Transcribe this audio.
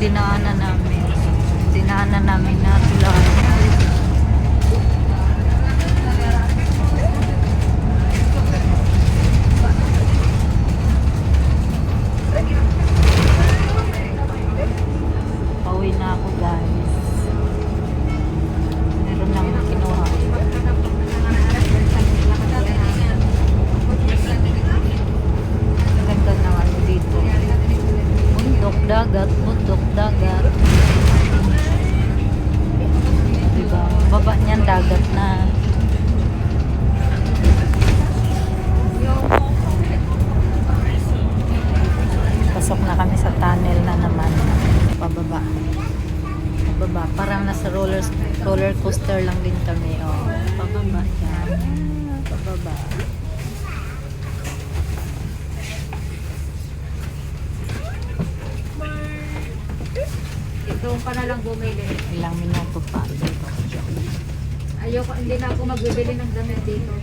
dinaanan namin. Dinaanan namin na tularan. Pauwi na ako, guys. Meron lang kinuha. Ganda ng ano dito. Bundok dagat, bundok dagat. Diba? Baba niyan dagat na. Pasok na kami sa tunnel na naman. Pababa. Pababa. Parang nasa roller coaster lang din kami. Oh, pababa yan. Pababa. Doon ka na lang bumili. Ilang minuto pa dito. Ayoko, hindi na ako magbibili ng damit dito.